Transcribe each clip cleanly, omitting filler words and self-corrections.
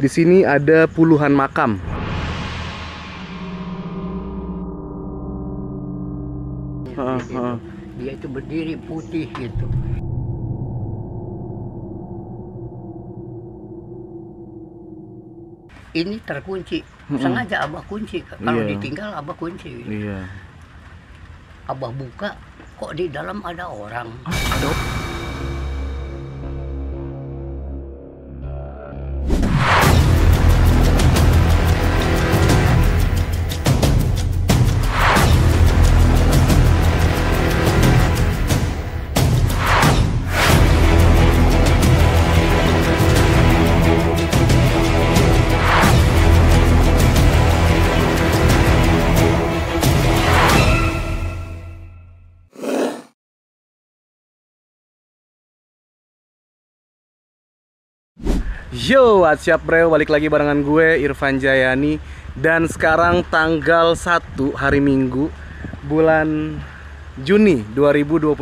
Di sini ada puluhan makam. Dia itu berdiri putih gitu. Ini terkunci, sengaja Abah kunci. Kalau ditinggal Abah kunci. Iya. Abah buka, kok di dalam ada orang. Yo, what's up bro, balik lagi barengan gue Irfan Jayani. Dan sekarang tanggal 1 hari Minggu bulan Juni 2025.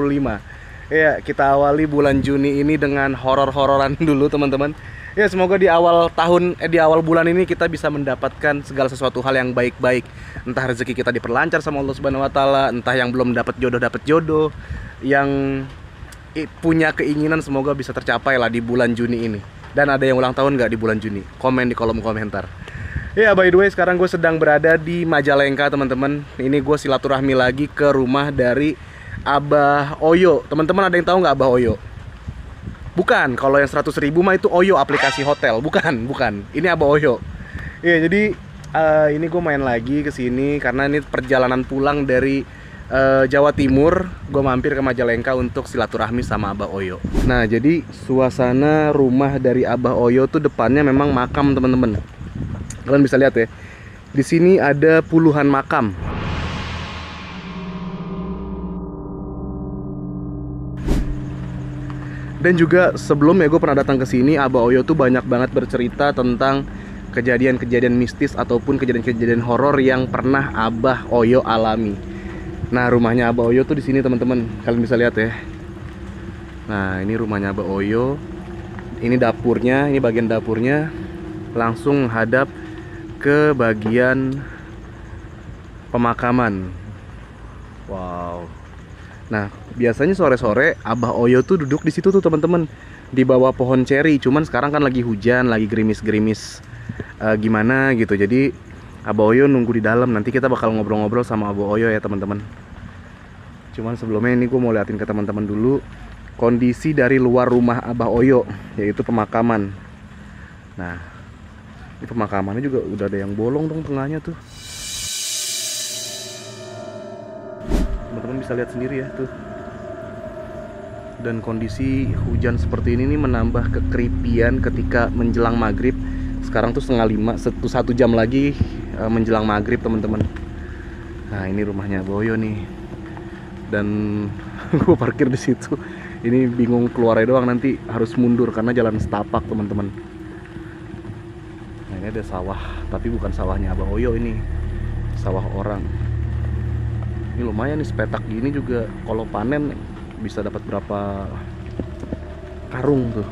Ya, kita awali bulan Juni ini dengan horor-hororan dulu teman-teman. Ya, semoga di awal tahun, di awal bulan ini kita bisa mendapatkan segala sesuatu hal yang baik-baik. Entah rezeki kita diperlancar sama Allah Subhanahu wa taala, entah yang belum dapat jodoh, yang punya keinginan semoga bisa tercapai lah di bulan Juni ini. Dan ada yang ulang tahun nggak di bulan Juni? Komen di kolom komentar. Ya, by the way, sekarang gue sedang berada di Majalengka teman-teman. Ini gue silaturahmi lagi ke rumah dari Abah Oyo. Teman-teman ada yang tahu nggak Abah Oyo? Bukan, kalau yang 100.000 mah itu Oyo aplikasi hotel. Bukan. Ini Abah Oyo. Ya, jadi ini gue main lagi ke sini karena ini perjalanan pulang dari Jawa Timur. Gue mampir ke Majalengka untuk silaturahmi sama Abah Oyo. Nah, jadi suasana rumah dari Abah Oyo tuh depannya memang makam teman-teman. Kalian bisa lihat ya. Di sini ada puluhan makam. Dan juga sebelumnya gue pernah datang ke sini, Abah Oyo tuh banyak banget bercerita tentang kejadian-kejadian mistis ataupun kejadian-kejadian horor yang pernah Abah Oyo alami. Nah, rumahnya Abah Oyo tuh di sini teman-teman. Kalian bisa lihat ya. Nah, ini rumahnya Abah Oyo. Ini dapurnya, ini bagian dapurnya. Langsung hadap ke bagian pemakaman. Wow. Nah, biasanya sore-sore Abah Oyo tuh duduk di situ tuh teman-teman, di bawah pohon ceri. Cuman sekarang kan lagi hujan, lagi gerimis-gerimis gimana gitu. Jadi Abah Oyo nunggu di dalam. Nanti kita bakal ngobrol-ngobrol sama Abah Oyo ya teman-teman. Cuman sebelumnya ini gue mau liatin ke teman-teman dulu kondisi dari luar rumah Abah Oyo, yaitu pemakaman. Nah, ini pemakamannya juga udah ada yang bolong dong tengahnya tuh. Teman-teman bisa lihat sendiri ya tuh. Dan kondisi hujan seperti ini nih menambah kekripian ketika menjelang maghrib. Sekarang tuh 4:30, satu jam lagi menjelang maghrib teman-teman. Nah, ini rumahnya Abah Oyo nih. Dan gue parkir di situ. Ini bingung keluarnya doang, nanti harus mundur karena jalan setapak teman-teman. Nah, ini ada sawah, tapi bukan sawahnya Abah Oyo ini, sawah orang. Ini lumayan nih, sepetak gini juga kalau panen bisa dapat berapa karung tuh.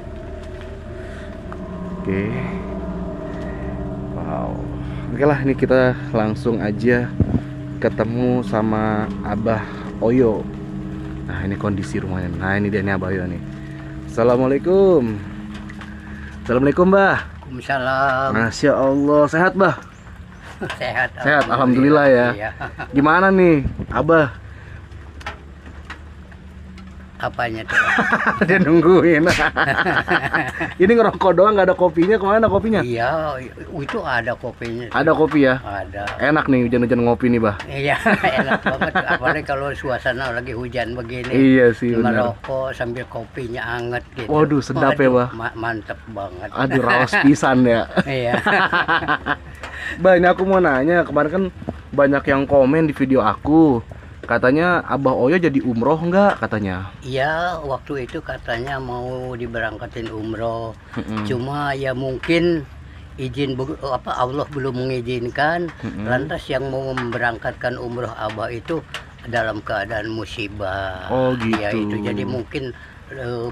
Oke. Wow. Oke lah, ini kita langsung aja ketemu sama Abah Oyo. Nah, ini kondisi rumahnya. Nah, ini dia nih Abah Oyo nih. Assalamualaikum. Assalamualaikum, Mbah. Waalaikumsalam. Masya Allah, sehat, Mbah? Sehat, alhamdulillah ya. Iya. Gimana nih, Abah? Apanya tuh? Dia nungguin. Ini ngerokok doang, nggak ada kopinya. Kemana kopinya? Iya, itu ada kopinya. Ada kopi ya? Ada. Enak nih hujan-hujan ngopi nih, Bah. Iya, enak banget. Apalagi kalau suasana lagi hujan begini. Iya sih, benar. Merokok sambil kopinya anget gitu. Waduh, sedap ya, Bah. Mantep banget. Aduh, raos pisan ya. Iya. Bah, ini aku mau nanya. Kemarin kan banyak yang komen di video aku. Katanya Abah Oyo jadi umroh nggak katanya? Iya, waktu itu katanya mau diberangkatin umroh. Cuma ya mungkin Allah belum mengizinkan. Lantas yang mau memberangkatkan umroh Abah itu dalam keadaan musibah. Oh gitu. Ya itu jadi mungkin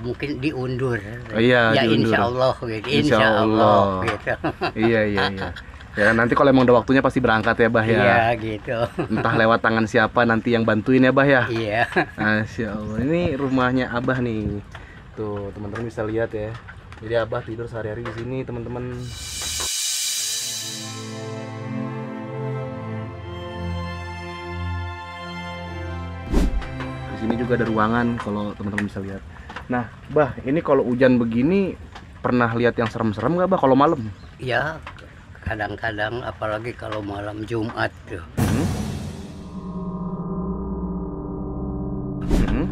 mungkin diundur. Oh iya, Ya diundur. insya Allah gitu. Insya Insya Allah Allah. gitu. Iya, iya, iya. Ya nanti kalau emang udah waktunya pasti berangkat ya, Bah ya. Iya gitu. Entah lewat tangan siapa nanti yang bantuin ya, Bah ya. Iya. Masya Allah. Ini rumahnya Abah nih. Tuh, teman-teman bisa lihat ya. Jadi Abah tidur sehari-hari di sini, teman-teman. Di sini juga ada ruangan kalau teman-teman bisa lihat. Nah, Bah, ini kalau hujan begini pernah lihat yang serem-serem nggak, Bah, kalau malam? Ya kadang-kadang apalagi kalau malam Jumat tuh.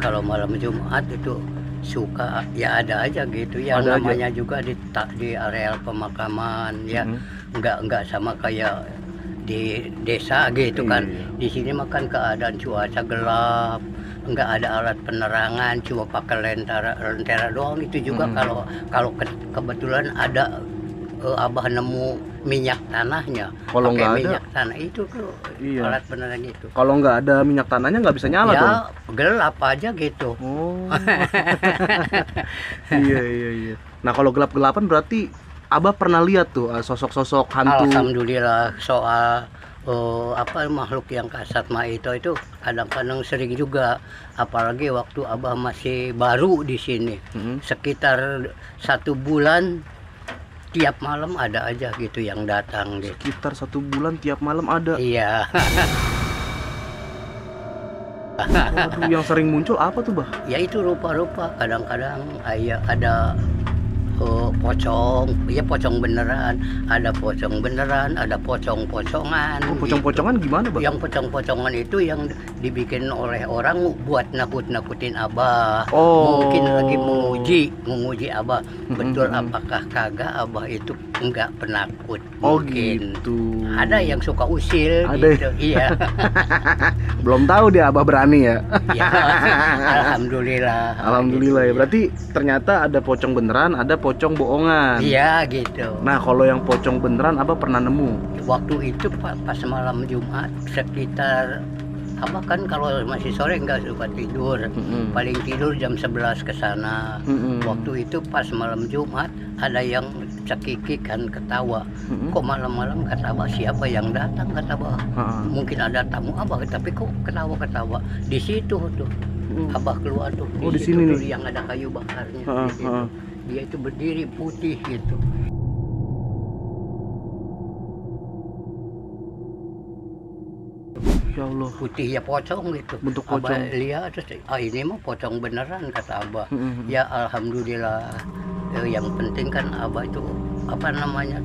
Kalau malam Jumat itu suka ya ada aja gitu yang Ada aja. namanya juga di areal pemakaman ya. Nggak sama kayak di desa gitu kan. Iya. Di sini makan keadaan cuaca gelap, nggak ada alat penerangan, cuma pakai lentera doang. Itu juga kalau kebetulan ada Abah nemu minyak tanahnya, Kalau pakai nggak ada, minyak tanah itu tuh iya. alat penerangan itu. Kalau nggak ada minyak tanahnya nggak bisa nyala Ya dong. gelap aja gitu. Oh. Iya, iya, iya. Nah, kalau gelap-gelapan berarti Abah pernah lihat tuh sosok-sosok hantu. Alhamdulillah soal makhluk yang kasat mata itu kadang-kadang sering juga, apalagi waktu Abah masih baru di sini. Sekitar 1 bulan tiap malam ada aja gitu yang datang gitu. Sekitar 1 bulan tiap malam ada. Iya. Waduh, yang sering muncul apa tuh, Bah? Ya itu rupa-rupa kadang-kadang ada pocong, ya pocong beneran, ada pocong-pocongan. Oh, pocong-pocongan gimana, Bah? Yang pocong-pocongan itu yang dibikin oleh orang buat nakut-nakutin Abah. Oh. Mungkin lagi menguji Abah. Betul apakah kagak Abah itu enggak penakut. Oh, Mungkin. gitu. Ada yang suka usil Ada gitu. Iya. Belum tahu dia Abah berani ya. Ya, alhamdulillah. Alhamdulillah ya. Berarti ternyata ada pocong beneran, ada pocong bohongan. Iya gitu. Nah, kalau yang pocong beneran Abah pernah nemu? Waktu itu pas malam Jumat sekitar Abah kan kalau masih sore nggak suka tidur, paling tidur jam 11 ke sana. Waktu itu pas malam Jumat ada yang cekikik kan ketawa. Kok malam-malam kata Abah siapa yang datang kata Abah. Mungkin ada tamu Abah tapi kok ketawa-ketawa. Di situ tuh Abah keluar tuh. Oh, di situ sini tuh nih. yang ada kayu bakarnya. Di situ. Dia itu berdiri putih gitu. Ya Allah. Putih ya pocong gitu. Bentuk Abah pocong. lihat terus ini mah pocong beneran kata Abah. Ya alhamdulillah. Yang penting kan Abah itu apa namanya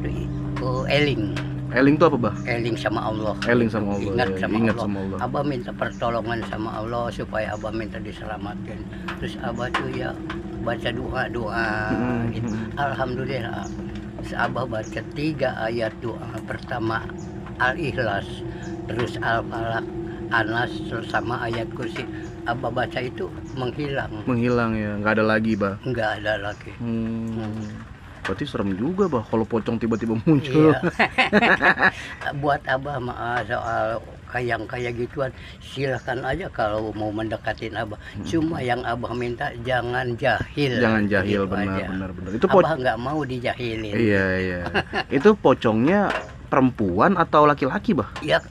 tuh eling. Eling tuh apa, Bah? Eling sama Allah. Eling sama Allah. Ingat Ya. sama Ingat Allah. sama Allah. Abah minta pertolongan sama Allah supaya Abah minta diselamatkan. Terus Abah tuh ya baca doa gitu. Alhamdulillah. Terus Abah baca 3 ayat doa. Pertama Al-Ikhlas, terus Al-Falaq, Anas, sama ayat kursi. Abah baca itu menghilang. Menghilang ya, nggak ada lagi, Bah. Nggak ada lagi. Berarti serem juga, Bah, kalau pocong tiba-tiba muncul. Iya. Buat Abah mah soal kayak gituan silahkan aja kalau mau mendekatin Abah. Cuma yang Abah minta jangan jahil. Jangan jahil, Gitu aja. benar. Itu Abah nggak mau dijahilin. Iya, iya. Itu pocongnya perempuan atau laki-laki, Bah? Ya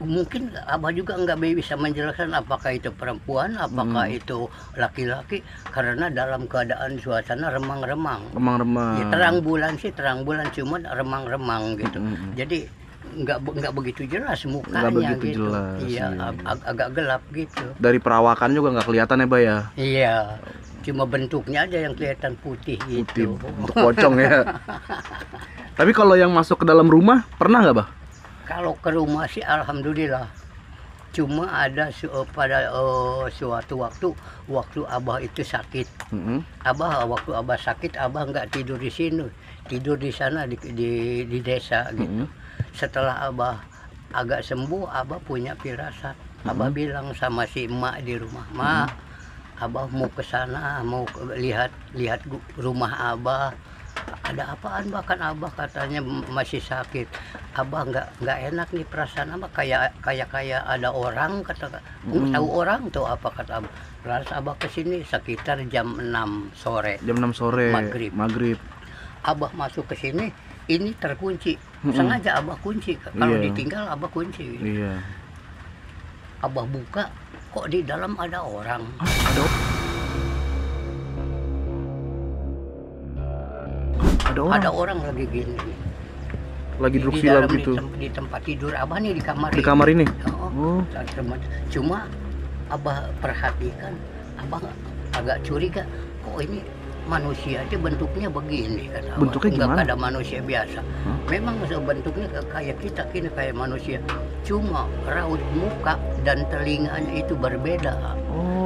mungkin Abah juga nggak bisa menjelaskan apakah itu perempuan, apakah itu laki-laki, karena dalam keadaan suasana remang-remang. Remang-remang. Ya, terang bulan cuma remang-remang gitu. Jadi nggak begitu jelas mukanya. Nggak begitu gitu. jelas, Iya, iya. agak gelap gitu. Dari perawakan juga nggak kelihatan ya, Bah ya? Iya. Cuma bentuknya aja yang kelihatan putih Putih gitu. untuk pocong ya. Tapi kalau yang masuk ke dalam rumah pernah nggak, Bah? Kalau ke rumah sih alhamdulillah. Cuma ada pada suatu waktu Abah itu sakit. Waktu Abah sakit Abah nggak tidur di sini, tidur di sana di desa gitu. Setelah Abah agak sembuh, Abah punya firasat. Abah bilang sama si emak di rumah, "Mak, Abah mau ke sana, mau lihat rumah Abah." ada apaan bahkan abah katanya masih sakit. Abah nggak enak nih perasaan abah kayak ada orang kata tahu orang tuh apa kata abah. Lalu abah kesini sekitar jam 6 sore. Jam 6 sore. Maghrib. Abah masuk ke sini ini terkunci. Sengaja abah kunci. Kalau ditinggal abah kunci. Iya. Abah buka kok di dalam ada orang. Ada orang lagi gini. Lagi duduk silam gitu. Di tempat tidur abah nih di kamar. Di kamar ini. Oh. Cuma abah perhatikan, abah agak curiga. Kok ini manusia aja bentuknya begini kata abah. Bentuknya gimana? Nggak ada manusia biasa. Memang bentuknya kayak kita ini kayak manusia. Cuma raut muka dan telinganya itu berbeda.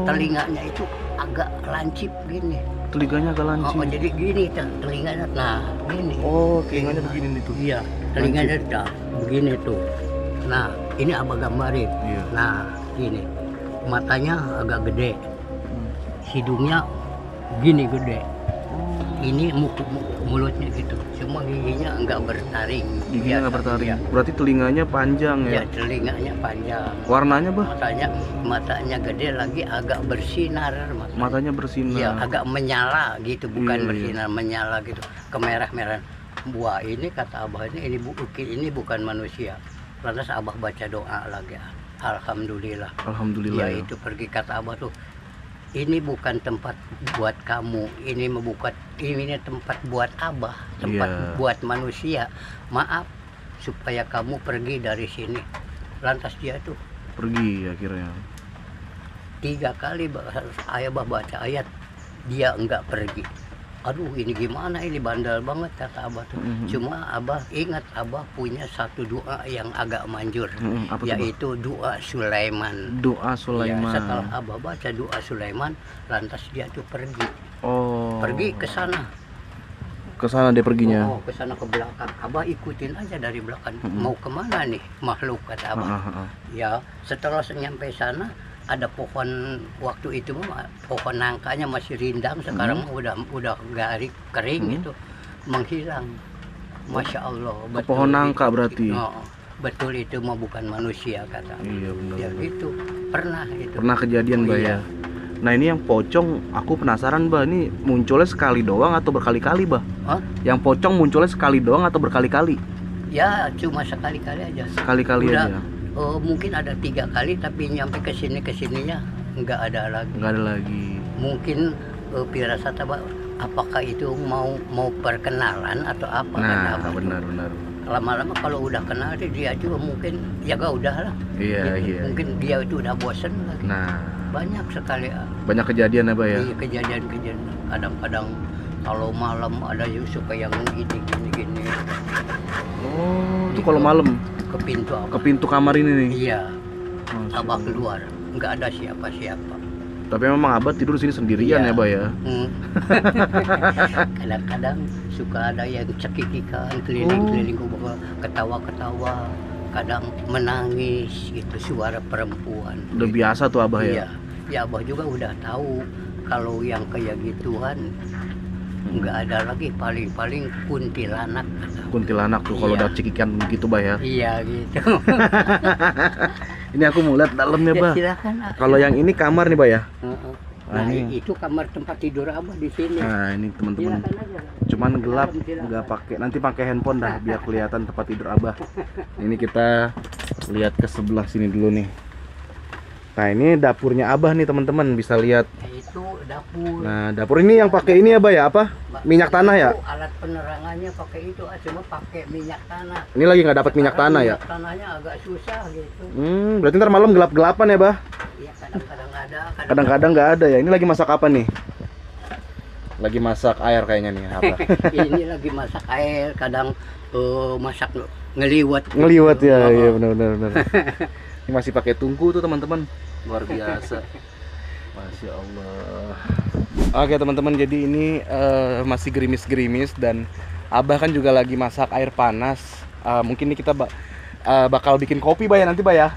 Telinganya itu agak lancip gini. Telinganya agak lancip. Jadi gini telinganya, nah gini. Telinganya begini nih tuh. Iya, telinganya begini tuh. Nah, ini abah gambarin. Iya. Nah, gini. Matanya agak gede. Hidungnya gini gede. Ini mulutnya gitu. Cuma giginya enggak bertaring. Giginya enggak bertaring. Ya. Berarti telinganya panjang ya? Ya, telinganya panjang. Warnanya, Bah? Matanya gede lagi agak bersinar. Matanya bersinar. Iya, agak menyala gitu, bukan bersinar, menyala gitu. Kemerah-merah. Wah, ini kata abah ini bukan manusia. Lantas abah baca doa lagi. Alhamdulillah. Alhamdulillah. Ya, itu pergi kata abah tuh. Ini bukan tempat buat kamu, ini tempat buat abah, tempat buat manusia. Maaf, supaya kamu pergi dari sini. Lantas dia tuh pergi akhirnya. 3 kali abah baca ayat, dia enggak pergi. Aduh, ini gimana ini, bandel banget kata abah tuh. Cuma abah ingat, abah punya satu doa yang agak manjur, yaitu doa Sulaiman. Doa Sulaiman. Ya, setelah abah baca doa Sulaiman, lantas dia tuh pergi. Pergi ke sana. Ke sana dia perginya. Ke sana ke belakang. Abah ikutin aja dari belakang. Mau kemana nih makhluk kata abah. Ya, setelah nyampe sana ada pohon, waktu itu pohon nangkanya masih rindang, sekarang udah garing kering itu menghilang. Masya Allah. Betul, pohon nangka berarti. Betul itu mah bukan manusia kata. Iya benar. Ya itu pernah itu. Pernah kejadian Mbak ya. Nah ini yang pocong, aku penasaran Mbak, ini munculnya sekali doang atau berkali-kali Mbak? Yang pocong munculnya sekali doang atau berkali-kali? Ya cuma sekali-kali aja. Sekali-kali aja. Mungkin ada 3 kali, tapi nyampe kesininya nggak ada lagi. Nggak ada lagi. Mungkin firasat apa? Apakah itu mau perkenalan atau apa? Nah, benar. Lama-lama kalau udah kenal dia juga mungkin ya gak udah lah. Iya. Mungkin dia itu udah bosen lagi. Nah, banyak sekali. Banyak kejadian apa ya? Iya, kejadian. Kadang-kadang kalau malam ada yang suka yang gini. Itu kalau malam ke pintu kamar ini nih. Iya. Abah keluar, nggak ada siapa-siapa. Tapi memang abah tidur sini sendirian ya, Bah ya. Kadang-kadang suka ada yang cekikikan keliling-keliling, ketawa-ketawa, kadang menangis gitu, suara perempuan. Udah gitu. Biasa tuh abah ya. Ya abah juga udah tahu kalau yang kayak gituan nggak ada lagi, paling kuntilanak. Kuntilanak tuh kalau udah cekikan gitu Bah ya. Iya gitu. Ini aku mau lihat dalamnya Bah. Silakan. Kalau yang ini kamar nih Bah ya. Nah itu kamar tempat tidur abah di sini. Nah ini teman-teman. Cuman gelap, nggak pakai, nanti pakai handphone dah biar kelihatan tempat tidur abah. Ini kita lihat ke sebelah sini dulu nih. Nah ini dapurnya abah nih teman-teman, bisa lihat. Itu dapur. Nah dapur ini yang pakai ini ya Bah ya, apa? Minyak tanah ya? Alat penerangannya pakai itu, cuma pakai minyak tanah. Ini lagi nggak dapat minyak tanah ya? Minyak tanahnya agak susah gitu. Berarti ntar malam gelap-gelapan ya Bah? Iya, kadang-kadang ada. Kadang-kadang nggak ada ya. Ini lagi masak apa nih? Lagi masak air kayaknya nih abah. Ini lagi masak air, kadang masak ngeliwat. Ngeliwat ya, iya benar. Ini masih pakai tungku tuh teman-teman, luar biasa. Masya Allah. Oke teman-teman, jadi ini masih gerimis-gerimis dan abah kan juga lagi masak air panas. Mungkin ini kita bakal bikin kopi Bah ya nanti Bah ya.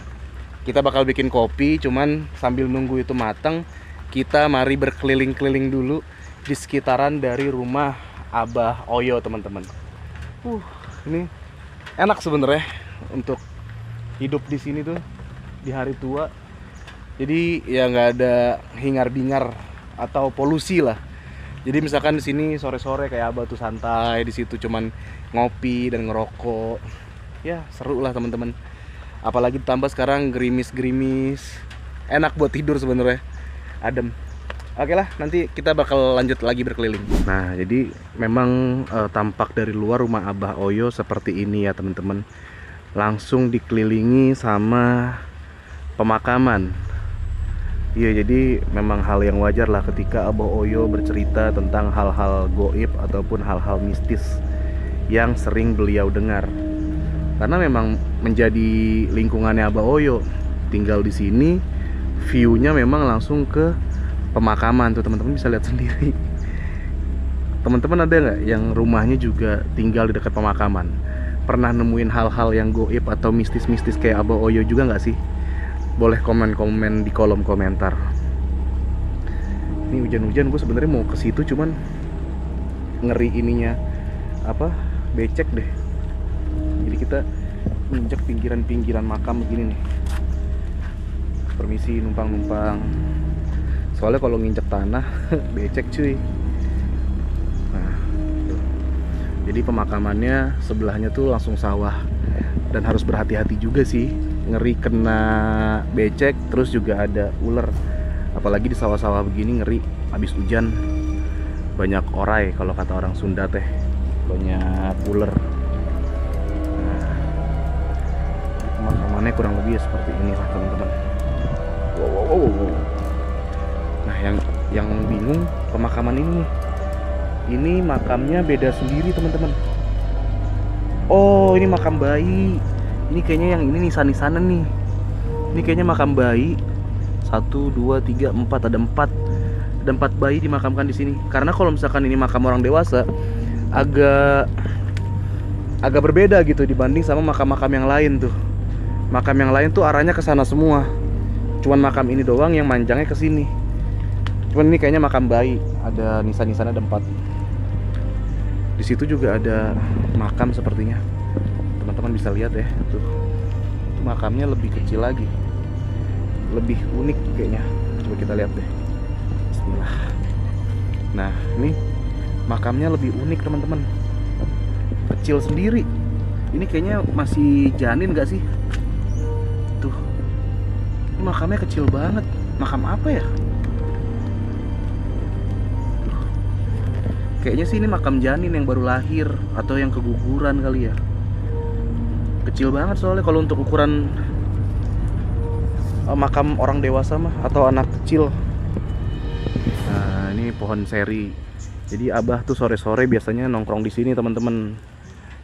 Kita bakal bikin kopi, cuman sambil nunggu itu matang, kita mari berkeliling-keliling dulu di sekitaran dari rumah Abah Oyo teman-teman. Ini enak sebenarnya untuk hidup di sini tuh di hari tua. Jadi ya nggak ada hingar-bingar atau polusi lah. Jadi misalkan di sini sore-sore kayak Abah tuh santai di situ cuman ngopi dan ngerokok. Ya seru lah teman-teman. Apalagi ditambah sekarang gerimis-gerimis. Enak buat tidur sebenarnya. Adem. Oke lah, nanti kita bakal lanjut lagi berkeliling. Nah, jadi memang tampak dari luar rumah Abah Oyo seperti ini ya teman-teman. Langsung dikelilingi sama pemakaman. Iya, jadi memang hal yang wajar lah ketika Abah Oyo bercerita tentang hal-hal goib ataupun hal-hal mistis yang sering beliau dengar. Karena memang menjadi lingkungannya Abah Oyo, tinggal di sini, view-nya memang langsung ke pemakaman tuh, teman-teman bisa lihat sendiri. Teman-teman ada nggak yang rumahnya juga tinggal di dekat pemakaman? Pernah nemuin hal-hal yang goib atau mistis-mistis kayak Abah Oyo juga nggak sih? Boleh komen-komen di kolom komentar. Ini hujan-hujan, gue sebenarnya mau ke situ cuman ngeri ininya apa becek deh. Jadi kita injek pinggiran-pinggiran makam begini nih. Permisi numpang-numpang. Soalnya kalau nginjek tanah becek cuy. Nah, tuh. Jadi pemakamannya sebelahnya tuh langsung sawah dan harus berhati-hati juga sih. Ngeri kena becek, terus juga ada ular. Apalagi di sawah-sawah begini ngeri. Habis hujan banyak orai kalau kata orang Sunda teh. Banyak ular. Nah, pemakamannya kurang lebih seperti inilah teman-teman. Wow. Nah, yang bingung pemakaman ini. Ini makamnya beda sendiri, teman-teman. Oh, ini makam bayi. Ini kayaknya yang ini nisan-nisanan nih. Ini kayaknya makam bayi. 1 2 3 4 ada 4. Ada 4 bayi dimakamkan di sini. Karena kalau misalkan ini makam orang dewasa agak berbeda gitu dibanding sama makam-makam yang lain tuh. Makam yang lain tuh arahnya ke sana semua. Cuman makam ini doang yang manjangnya ke sini. Cuman ini kayaknya makam bayi, ada nisan-nisannya ada 4. Di situ juga ada makam sepertinya. Teman-teman bisa lihat ya, tuh. Itu makamnya lebih kecil lagi. Lebih unik kayaknya. Coba kita lihat deh. Bismillah. Nah, ini makamnya lebih unik, teman-teman. Kecil sendiri. Ini kayaknya masih janin gak sih? Tuh. Ini makamnya kecil banget. Makam apa ya? Kayaknya sih ini makam janin yang baru lahir atau yang keguguran kali ya. Kecil banget soalnya kalau untuk ukuran makam orang dewasa mah atau anak kecil. Nah, ini pohon seri. Jadi Abah tuh sore-sore biasanya nongkrong di sini, teman-teman.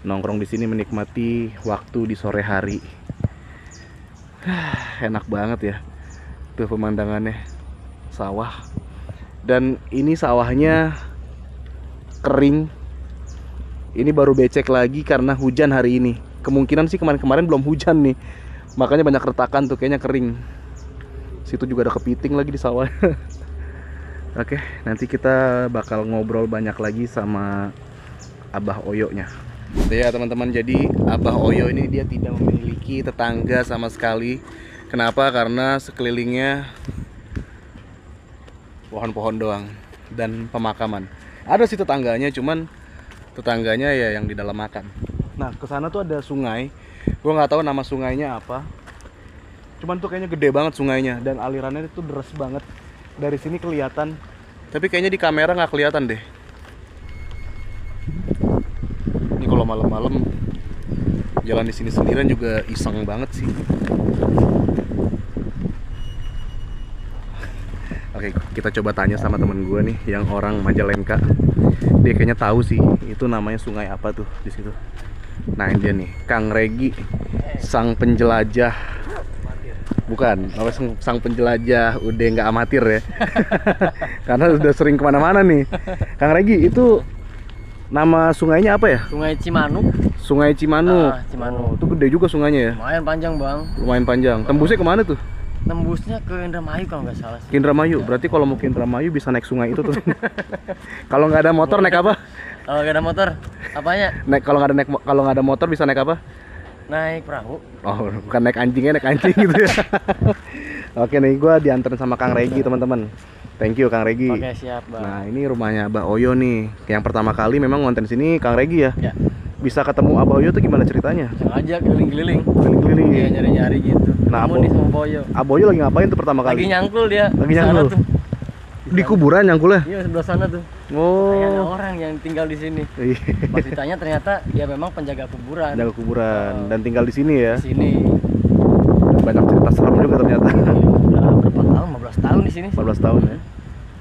Nongkrong di sini menikmati waktu di sore hari. Enak banget ya. Tuh pemandangannya. Sawah. Dan ini sawahnya kering. Ini baru becek lagi karena hujan hari ini. Kemungkinan sih kemarin-kemarin belum hujan nih. Makanya banyak retakan tuh, kayaknya kering. Situ juga ada kepiting lagi di sawah. Oke, nanti kita bakal ngobrol banyak lagi sama Abah Oyo-nya. Ya teman-teman, jadi Abah Oyo ini dia tidak memiliki tetangga sama sekali. Kenapa? Karena sekelilingnya pohon-pohon doang dan pemakaman. Ada sih tetangganya, cuman tetangganya ya yang di dalam makam. Nah, ke sana tuh ada sungai. Gua nggak tahu nama sungainya apa. Cuman tuh kayaknya gede banget sungainya dan alirannya itu deras banget. Dari sini kelihatan. Tapi kayaknya di kamera nggak kelihatan deh. Ini kalau malam-malam jalan di sini sendirian juga iseng banget sih. Oke, kita coba tanya sama temen gue nih yang orang Majalengka. Dia kayaknya tahu sih itu namanya sungai apa tuh di situ. Nah, ini dia nih, Kang Regi, sang penjelajah. Bukan, sang penjelajah udah nggak amatir ya. Karena udah sering kemana-mana nih. Kang Regi, itu nama sungainya apa ya? Sungai Cimanuk. Sungai Cimanuk. Cimanuk. Itu gede juga sungainya ya? Lumayan panjang, Bang. Lumayan panjang. Tembusnya kemana tuh? Tembusnya ke Indramayu kalau nggak salah sih. Ke Indramayu. Berarti kalau mau ke Indramayu bisa naik sungai itu tuh. Kalau nggak ada motor naik apa? Kalau nggak ada motor, apanya? Kalau nggak ada motor bisa naik apa? Naik perahu. Oh, bukan naik anjingnya, naik anjing gitu ya. Oke nih, gue dianterin sama Kang Regi teman-teman. Thank you Kang Regi. Oke, siap, Bang. Nah, ini rumahnya Abah Oyo nih. Yang pertama kali memang ngonten sini Kang Regi ya. Ya. Bisa ketemu Abah Oyo tuh gimana ceritanya? Sengaja keliling-keliling. Keliling-keliling. Iya, nyari-nyari gitu. Nah, Ketemu nih sama Boyo. Abah Oyo lagi ngapain tuh pertama kali? Lagi nyangkul dia. Lagi Di sana nyangkul? tuh. Di kuburan nyangkulnya? Iya, sebelah sana tuh. Kayak ada Oh. orang yang tinggal di sini. Iya. Pas ditanya ternyata dia memang penjaga kuburan. Jaga kuburan Oh. dan tinggal di sini ya. Di sini. Banyak cerita serem juga ternyata. Udah berapa tahun? 15 tahun di sini. 14 tahun ya.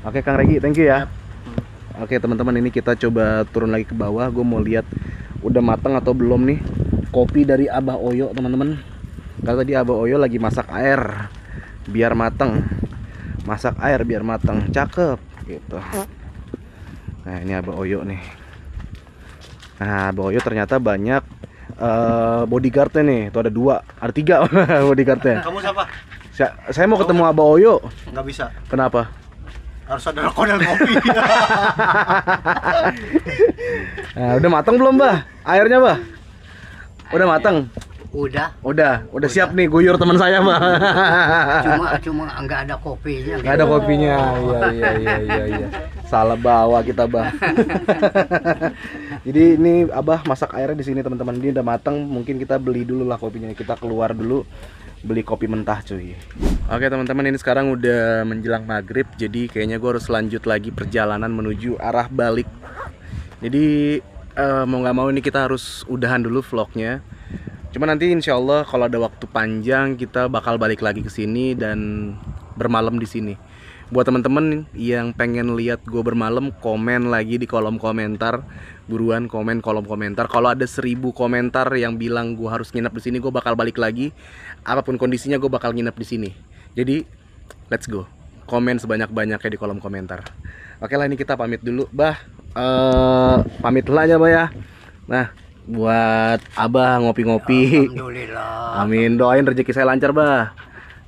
Oke Kang Regi, thank you ya. Oke teman-teman, ini kita coba turun lagi ke bawah. Gue mau lihat udah matang atau belum nih kopi dari Abah Oyo teman-teman. Karena tadi Abah Oyo lagi masak air biar matang. Masak air biar matang, cakep gitu. Nah ini Abah Oyo nih. Nah Abah Oyo ternyata banyak bodyguardnya nih. Tuh ada 2, ada 3 bodyguardnya. Kamu siapa? Saya mau ketemu Abah Oyo. Nggak bisa. Kenapa? Harus ada kodel kopi. Nah, udah matang belum, Bah? Airnya, Bah? Udah matang? Udah siap nih guyur teman saya, Bah. Cuma nggak ada kopinya. Nggak ada kopinya. Iya. Salah bawa kita, Bah. Jadi ini Abah masak airnya di sini, teman-teman. Ini udah matang, mungkin kita beli dulu lah kopinya. Kita keluar dulu beli kopi mentah, cuy. Oke, teman-teman, ini sekarang udah menjelang maghrib, jadi kayaknya gue harus lanjut lagi perjalanan menuju arah balik. Jadi mau nggak mau ini kita harus udahan dulu vlognya. Cuma nanti insya Allah kalau ada waktu panjang kita bakal balik lagi ke sini dan bermalam di sini. Buat teman-teman yang pengen lihat gue bermalam, komen lagi di kolom komentar. Buruan komen kolom komentar. Kalau ada 1000 komentar yang bilang gue harus nginep di sini, gue bakal balik lagi. Apapun kondisinya gue bakal nginep di sini. Jadi let's go. Komen sebanyak-banyaknya di kolom komentar. Oke lah, ini kita pamit dulu, Bah. Pamit lah aja, Bah ya. Nah, buat Abah ngopi-ngopi. Alhamdulillah. Amin, doain rezeki saya lancar, Bah.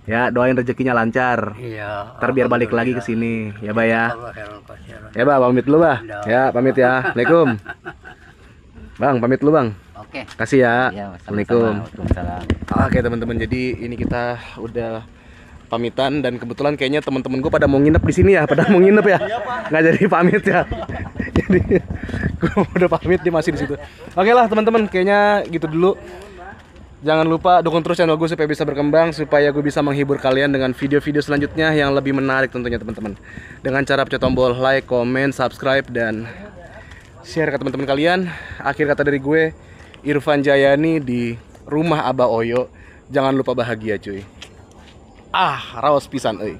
Ya, doain rezekinya lancar. Iya. Ntar biar balik lagi ke sini, ya, Bah ya. Allah khairal kasiran. Ya, Bah, pamit dulu, Bah. Ya, pamit ya. Assalamualaikum. Bang, pamit dulu, Bang. Oke. Kasih ya. Iya, Assalamualaikum. Waalaikumsalam. Oke, teman-teman, jadi ini kita udah pamitan dan kebetulan kayaknya teman-teman gue pada mau nginep di sini ya, pada mau nginep ya. Nggak jadi pamit ya. Jadi gue udah pamit, dia masih di situ. Oke lah, teman-teman, kayaknya gitu dulu. Jangan lupa dukung terus channel gue supaya bisa berkembang, supaya gue bisa menghibur kalian dengan video-video selanjutnya yang lebih menarik tentunya, teman-teman. Dengan cara pencet tombol like, comment, subscribe, dan share ke teman-teman kalian. Akhir kata dari gue, Irfan Jayani di rumah Abah Oyo. Jangan lupa bahagia, cuy. Raos pisan euy.